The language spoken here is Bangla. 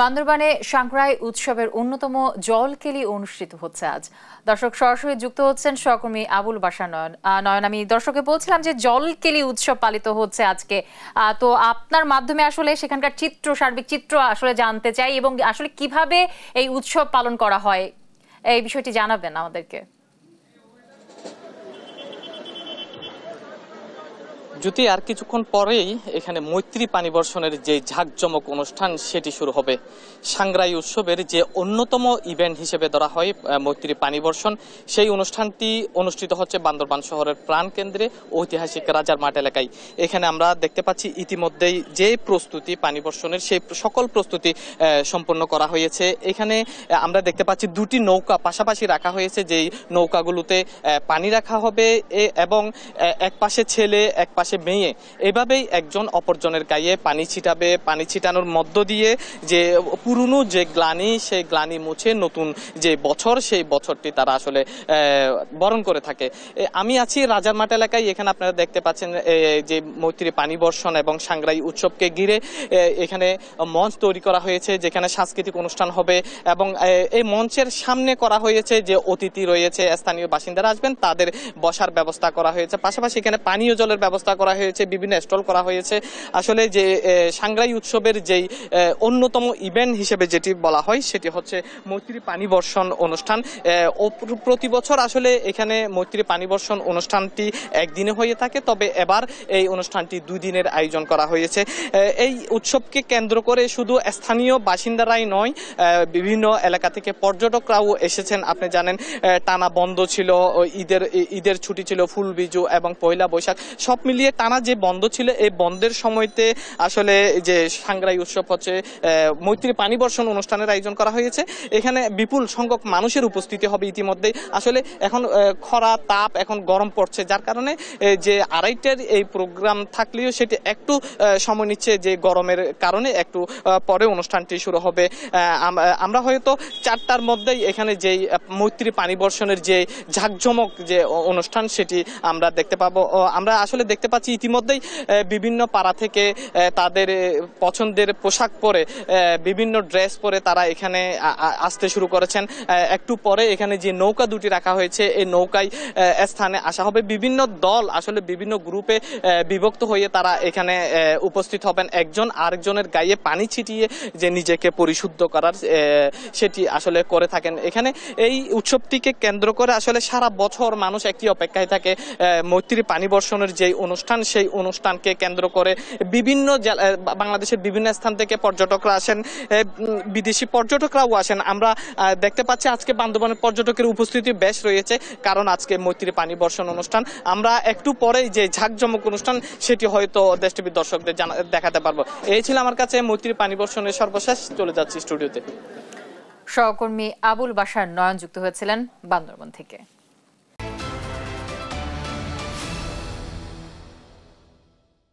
বান্দরবানে সাংগ্রাই উৎসবের অন্যতম জলকেলি অনুষ্ঠিত হচ্ছে আজ। দর্শক সরাসরি যুক্ত হচ্ছেন সহকর্মী আবুল বাশার নয়ন। আমি দর্শককে বলছিলাম যে জলকেলি উৎসব পালিত হচ্ছে আজকে, তো আপনার মাধ্যমে আসলে সেখানকার সার্বিক চিত্র আসলে জানতে চাই এবং আসলে কিভাবে এই উৎসব পালন করা হয় এই বিষয়টি জানাবেন আমাদেরকে। যদি আর কিছুক্ষণ পরেই এখানে মৈত্রী পানি বর্ষণের যে ঝাঁকজমক অনুষ্ঠান সেটি শুরু হবে। সাংগ্রাই উৎসবের যে অন্যতম ইভেন্ট হিসেবে ধরা হয় মৈত্রী পানি বর্ষণ, সেই অনুষ্ঠানটি অনুষ্ঠিত হচ্ছে বান্দরবান শহরের প্রাণকেন্দ্রে ঐতিহাসিক রাজার মাঠ এলাকায়। এখানে আমরা দেখতে পাচ্ছি ইতিমধ্যেই যে প্রস্তুতি পানি বর্ষণের সেই সকল প্রস্তুতি সম্পন্ন করা হয়েছে। এখানে আমরা দেখতে পাচ্ছি দুটি নৌকা পাশাপাশি রাখা হয়েছে, যেই নৌকাগুলোতে পানি রাখা হবে এবং এক পাশে ছেলে এক পাশে মেয়ে, এভাবেই একজন অপরজনের গায়ে পানি ছিটাবে। পানি ছিটানোর মধ্য দিয়ে যে পুরনো যে গ্লানি, সেই গ্লানি মুছে নতুন যে বছর, সেই বছরটি তারা আসলে বরণ করে থাকে। আমি আছি রাজার মাঠ এলাকায়। এখানে আপনারা দেখতে পাচ্ছেন যে মৈত্রী পানি বর্ষণ এবং সাংগ্রাই উৎসবকে ঘিরে এখানে মঞ্চ তৈরি করা হয়েছে, যেখানে সাংস্কৃতিক অনুষ্ঠান হবে এবং এই মঞ্চের সামনে করা হয়েছে যে অতিথি রয়েছে, স্থানীয় বাসিন্দারা আসবেন, তাদের বসার ব্যবস্থা করা হয়েছে। পাশাপাশি এখানে পানীয় জলের ব্যবস্থা করা হয়েছে, বিভিন্ন স্টল করা হয়েছে। আসলে যে সাংগ্রাই উৎসবের যেই অন্যতম ইভেন্ট হিসেবে যেটি বলা হয় সেটি হচ্ছে মৈত্রী পানি বর্ষণ অনুষ্ঠান। প্রতি বছর আসলে এখানে মৈত্রী পানি বর্ষণ অনুষ্ঠানটি একদিনে হয়ে থাকে, তবে এবার এই অনুষ্ঠানটি 2 দিনের আয়োজন করা হয়েছে। এই উৎসবকে কেন্দ্র করে শুধু স্থানীয় বাসিন্দারাই নয়, বিভিন্ন এলাকা থেকে পর্যটকরাও এসেছেন। আপনি জানেন টানা বন্ধ ছিল, ঈদের ছুটি ছিল, ফুলবিজু এবং পয়লা বৈশাখ সব মিলিয়ে টানা যে বন্ধ ছিল, এই বন্ধের সময়তে আসলে যে সাংগ্রাই উৎসব হচ্ছে মৈত্রী পানি বর্ষণ অনুষ্ঠানের আয়োজন করা হয়েছে। এখানে বিপুল সংখ্যক মানুষের উপস্থিতি হবে। ইতিমধ্যে আসলে এখন খরা তাপ, এখন গরম পড়ছে, যার কারণে যে 2:30টার এই প্রোগ্রাম থাকলেও সেটি একটু সময় নিচ্ছে, যে গরমের কারণে একটু পরে অনুষ্ঠানটি শুরু হবে। আমরা হয়তো 4টার মধ্যেই এখানে যেই মৈত্রী পানি বর্ষণের যে ঝাঁকজমক যে অনুষ্ঠান সেটি আমরা দেখতে পাবো। আমরা আসলে দেখতে পাচ্ছি ইতিমধ্যেই বিভিন্ন পাড়া থেকে তাদের পছন্দের পোশাক পরে, বিভিন্ন ড্রেস পরে তারা এখানে আসতে শুরু করেছেন। একটু পরে এখানে যে নৌকা দুটি রাখা হয়েছে, এই নৌকায় স্থানে আসা হবে। বিভিন্ন দল আসলে বিভিন্ন গ্রুপে বিভক্ত হয়ে তারা এখানে উপস্থিত হবেন, একজন আরেকজনের গায়ে পানি ছিটিয়ে যে নিজেকে পরিশুদ্ধ করার সেটি আসলে করে থাকেন। এখানে এই উৎসবটিকে কেন্দ্র করে আসলে সারা বছর মানুষ একটি অপেক্ষায় থাকে, মৈত্রী পানি বর্ষণের যে অনুষ্ঠান, সেই অনুষ্ঠানকে কেন্দ্র করে বিভিন্ন বাংলাদেশের বিভিন্ন স্থান থেকে পর্যটকরা আসেন, বিদেশি পর্যটকরাও আসেন। আমরা দেখতে পাচ্ছি আজকে বান্দরবানের পর্যটকের উপস্থিতি বেশ রয়েছে, কারণ আজকে মৈত্রী পানি বর্ষণ অনুষ্ঠান। আমরা একটু পরেই যে ঝাঁকজমক অনুষ্ঠান সেটি হয়তো দেশ টিভির দর্শকদের দেখাতে পারবো। এই ছিল আমার কাছে মৈত্রী পানি বর্ষণের সর্বশেষ। চলে যাচ্ছি স্টুডিওতে। সহকর্মী আবুল বাশার নয়ন যুক্ত হয়েছিলেন বান্দরবান থেকে।